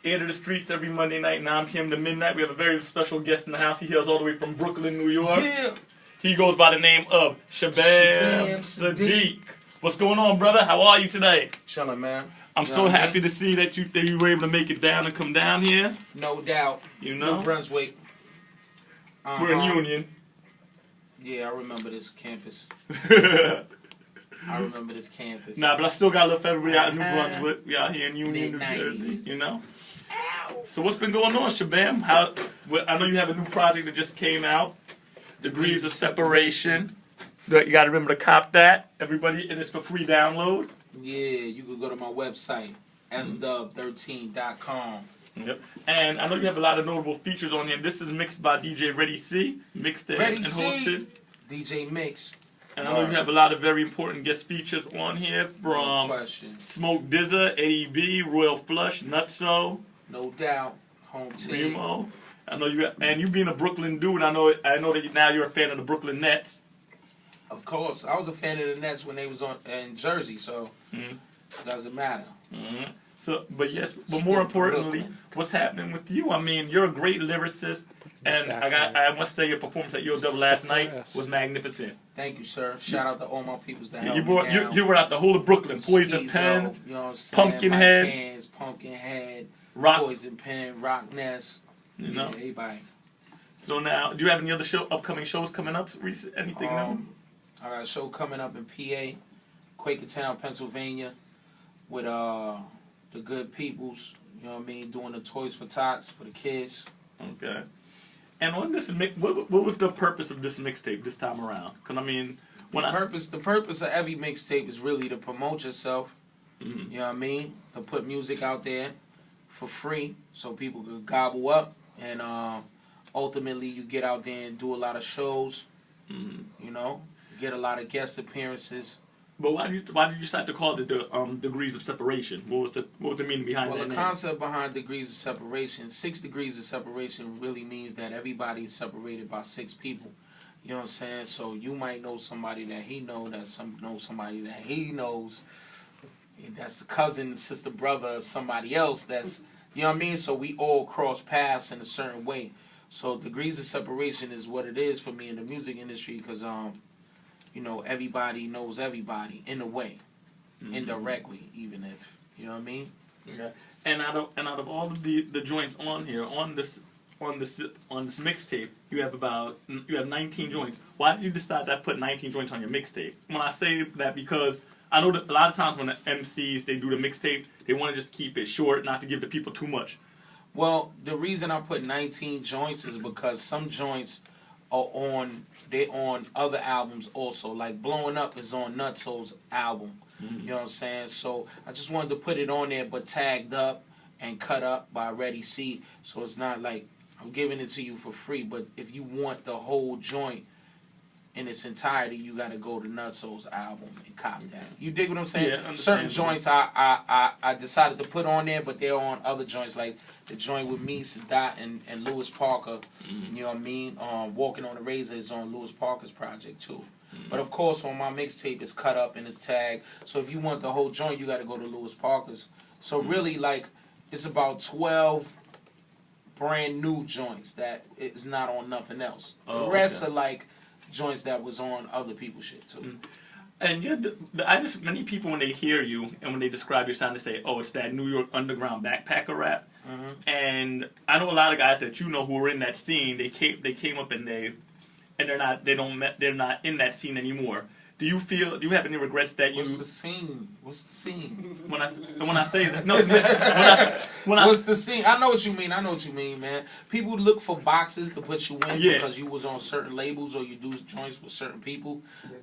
Air to the streets every Monday night, 9 p.m. to midnight. We have a very special guest in the house. He hails all the way from Brooklyn, New York. Yeah. He goes by the name of Shabaam Sahdeeq. What's going on, brother? How are you today? Chilling, man. I'm so happy to see that you were able to make it down and come down here. No doubt. You know? New Brunswick. We're in Union. Yeah, I remember this campus. I remember this campus. Nah, but I still got love for everybody out in New Brunswick. We out here in Union, New Jersey, you know? Ow. So what's been going on, Shabaam? I know you have a new project that just came out, Degrees of Separation. You got to remember to cop that. Everybody, and it's for free download. Yeah, you can go to my website, sdub13.com. Yep. And I know you have a lot of notable features on here. This is mixed by DJ Ready C, mixed and hosted. DJ Mix. And I know you have a lot of very important guest features on here from Smoke Dizza, Eddie B, Royal Flush, Nutso. No doubt. Home team. Remo. I know you being a Brooklyn dude, I know that now you're a fan of the Brooklyn Nets. Of course. I was a fan of the Nets when they was in Jersey, so it doesn't matter. Mm-hmm. So, but more importantly, what's happening with you? I mean, you're a great lyricist, and I must say your performance at UW last night was magnificent. Thank you, sir. Shout out to all my peoples that helped you me down. You were out the whole of Brooklyn. Poison Pen, you know what I'm saying? Pumpkinhead, Poison Pen, Rock Nest. You know, everybody. So now, do you have any other upcoming shows coming up? Anything new? I got a show coming up in PA, Quakertown, Pennsylvania, with the good peoples, you know what I mean, doing the Toys for Tots for the kids. Okay. And on this what was the purpose of this mixtape this time around? Because I mean, the purpose of every mixtape is really to promote yourself. Mm-hmm. You know what I mean? To put music out there for free so people could gobble up, and ultimately you get out there and do a lot of shows. Mm-hmm. You know, get a lot of guest appearances. But why did you decide to call it the Degrees of Separation? What was the meaning behind that name? Well, the concept behind Degrees of Separation, 6 degrees of separation really means that everybody is separated by 6 people. You know what I'm saying? So you might know somebody that he knows, know somebody that he knows. That's the cousin, sister, brother, or somebody else. That's, you know what I mean? So we all cross paths in a certain way. So Degrees of Separation is what it is for me in the music industry, because you know, everybody knows everybody in a way, indirectly, even if, you know what I mean. Okay. And out of all of the joints on here on this mixtape, you have 19 joints. Why did you decide to put 19 joints on your mixtape? When I say that, because I know that a lot of times when the MCs they do the mixtape, they want to just keep it short, not to give the people too much. Well, the reason I put 19 joints is because some joints are on other albums also. Like Blowing Up is on Nutso's album. Mm-hmm. You know what I'm saying? So I just wanted to put it on there, but tagged up and cut up by Ready C. So it's not like I'm giving it to you for free, but if you want the whole joint in its entirety, you got to go to Nutso's album and cop that. You dig what I'm saying? Yeah, certain joints I decided to put on there, but they're on other joints, like the joint with me, Sadat, and Lewis Parker. Mm-hmm. You know what I mean? Walking on the Razor is on Lewis Parker's project too. Mm-hmm. But of course, on my mixtape, it's cut up and it's tagged. So if you want the whole joint, you got to go to Lewis Parker's. So really, like, it's about 12 brand new joints that is not on nothing else. The rest are like joints that was on other people's shit too. And many people when they hear you and when they describe your sound, they say, "Oh, it's that New York underground backpacker rap." Mm-hmm. And I know a lot of guys that you know who were in that scene. They came up and they're not in that scene anymore. Do you have any regrets that you? What's the scene? When I say that, no. What's the scene? I know what you mean, man. People look for boxes to put you in because you was on certain labels or you do joints with certain people.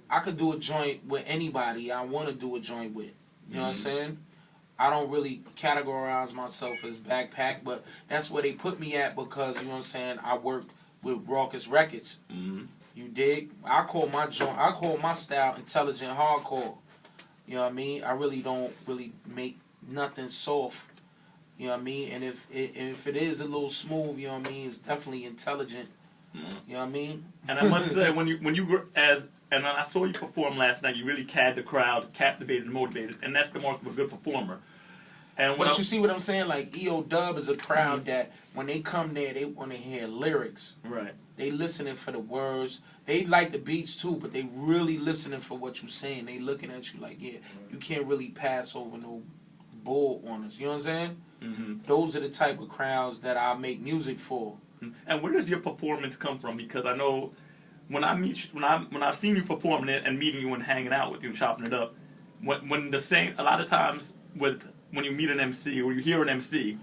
I could do a joint with anybody I want to do a joint with. You know what I'm saying? I don't really categorize myself as backpack, but that's where they put me at because, you know what I'm saying, I work with Raucous Records. Mm-hmm. You dig? I call my style intelligent hardcore. You know what I mean? I really don't make nothing soft. You know what I mean? And if it is a little smooth, you know what I mean, it's definitely intelligent. Mm-hmm. You know what I mean? And I must say, when you were and I saw you perform last night, you really had the crowd captivated and motivated, and that's the mark of a good performer. But you see what I'm saying? Like EO Dub is a crowd that when they come there, they want to hear lyrics. Right. They listening for the words. They like the beats too, but they really listening for what you saying. They looking at you like, yeah, you can't really pass over no bull on us. You know what I'm saying? Mm-hmm. Those are the type of crowds that I make music for. And where does your performance come from? Because I know when I've seen you performing it and meeting you and hanging out with you and chopping it up, when the same a lot of times when you meet an MC or you hear an MC,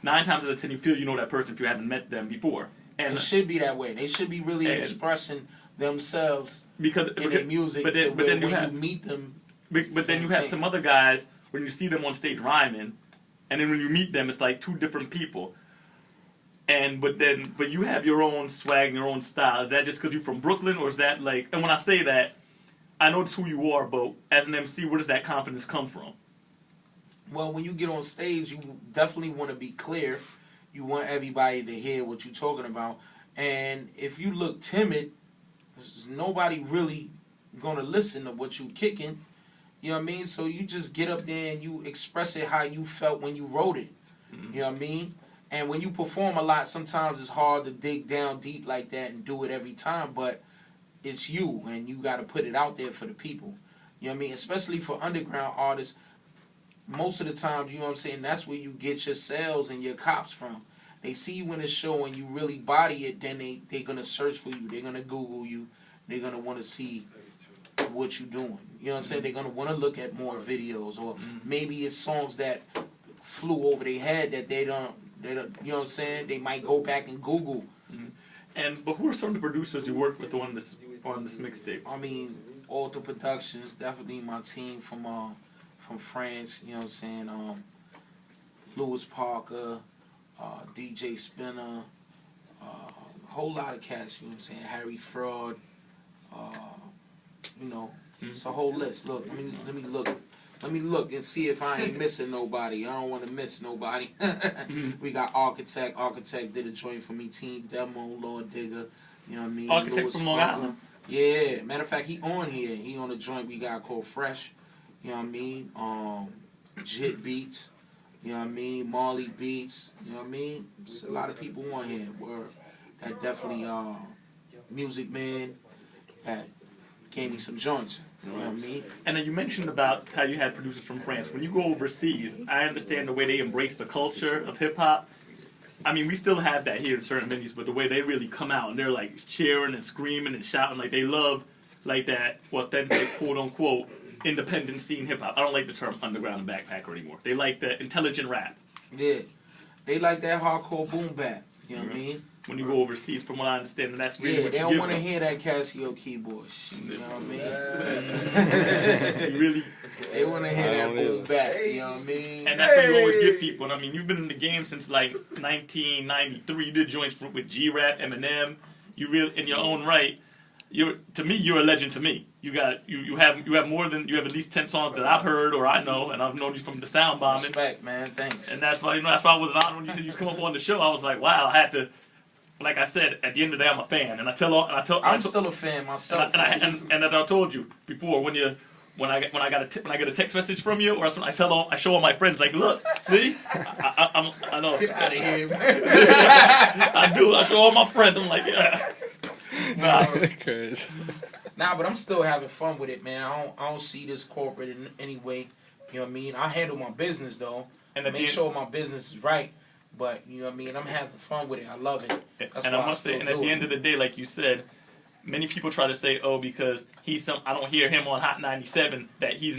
9 times out of 10 you feel you know that person if you haven't met them before. And it should be that way. They should be really expressing themselves in their music. But then when you meet them, but then you have some other guys when you see them on stage rhyming, and then when you meet them, it's like 2 different people. But you have your own swag and your own style. Is that just because you're from Brooklyn, or is that like? And when I say that, I know it's who you are, but as an MC, where does that confidence come from? Well, when you get on stage, you definitely want to be clear. You want everybody to hear what you're talking about. And if you look timid, there's nobody really going to listen to what you kicking. You know what I mean? So you just get up there and you express it how you felt when you wrote it. Mm-hmm. You know what I mean? And when you perform a lot, sometimes it's hard to dig down deep like that and do it every time. But it's you, and you got to put it out there for the people. You know what I mean? Especially for underground artists. Most of the time, you know what I'm saying, that's where you get your sales and your cops from. They see you in a show and you really body it, then they're going to search for you. They're going to Google you. They're going to want to see what you're doing. You know what I'm saying? They're going to want to look at more videos, or maybe it's songs that flew over their head that they don't, you know what I'm saying? They might go back and Google. But who are some of the producers you worked with on this mixtape? I mean, Alter Productions, definitely my team from France, you know what I'm saying? Lewis Parker, DJ Spinner, a whole lot of cats, you know what I'm saying? Harry Fraud, you know, it's a whole list. Look, let me look. Let me look and see if I ain't missing nobody. I don't want to miss nobody. We got Architect. Architect did a joint for me. Team Demo, Lord Digger. You know what I mean? Architect Lewis from Long Island. Yeah. Matter of fact, he on here. He on a joint we got called Fresh. You know what I mean? Jit Beats. You know what I mean? Marley Beats. You know what I mean? There's a lot of people on here. That definitely Music Man that gave me some joints. You know what I mean? And then you mentioned about how you had producers from France. When you go overseas, I understand the way they embrace the culture of hip-hop. I mean, we still have that here in certain venues, but the way they really come out and they're like cheering and screaming and shouting, like they love like that authentic, quote-unquote, independent scene hip-hop. I don't like the term underground and backpacker anymore. They like the intelligent rap. Yeah. They like that hardcore boom bap. You know what I mean? When you go overseas, from what I understand, that's really what they you don't want to hear that Casio keyboard. You know what I mean? You really, they want to hear that boom bap. You know what I mean? And that's what you always give people. And I mean, you've been in the game since like 1993. You did joints with G-Rap, Eminem. You really, in your own right, you're a legend to me. You have more than you have at least 10 songs that I've heard or I know, and I've known you from the Sound Bombing. Respect, man. Thanks. And that's why that's why I was honored when you said you come up on the show. I was like, wow, I had to. Like I said, at the end of the day, I'm a fan, and I'm still a fan myself. And as I told you before, when I get a text message from you, or I show all my friends, like, look, see, I know. Get out of here, man. I do. I show all my friends. I'm like, yeah. Nah, but I'm still having fun with it, man. I don't see this corporate in any way. You know what I mean? I handle my business though, and make sure my business is right. But, you know what I mean, I'm having fun with it. I love it. That's and I must say, and at the end of the day, like you said, many people try to say, oh, because I don't hear him on Hot 97, that he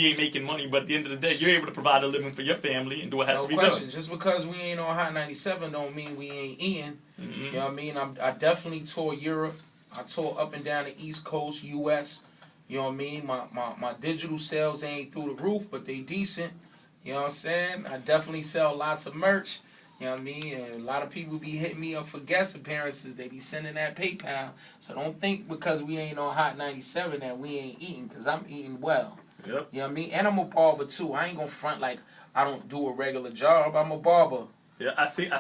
ain't making money. But at the end of the day, you're able to provide a living for your family and do what has to be done. Just because we ain't on Hot 97 don't mean we ain't eating. Mm-hmm. You know what I mean? I definitely tour Europe. I tour up and down the East Coast, U.S. You know what I mean? My digital sales ain't through the roof, but they decent. You know what I'm saying? I definitely sell lots of merch. You know what I mean? And a lot of people be hitting me up for guest appearances. They be sending that PayPal. So don't think because we ain't on Hot 97 that we ain't eating, because I'm eating well. Yep. You know what I mean? And I'm a barber too. I ain't gonna front like I don't do a regular job. I'm a barber. Yeah, I seen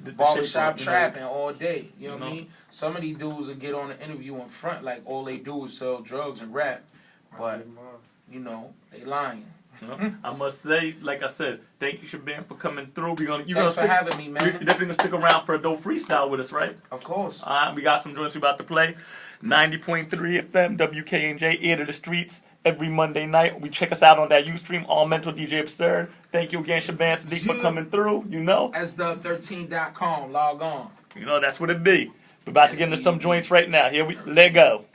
the barbershop trapping all day. You know what I mean? Some of these dudes will get on an interview in front like all they do is sell drugs and rap. But, you know, they lying. I must say, like I said, thank you, Shabaam, for coming through. Thanks for having me, man. You're definitely gonna stick around for a dope freestyle with us, right? Of course. All right, we got some joints we about to play. 90.3 FM, WKNJ, ear to the streets. Every Monday night, we check us out on that Ustream, All Mental DJ Absurd. Thank you again, Shabaam Sahdeeq, for coming through. SW13.com, log on. That's what it be. We're about to get into some joints right now. Here we let go.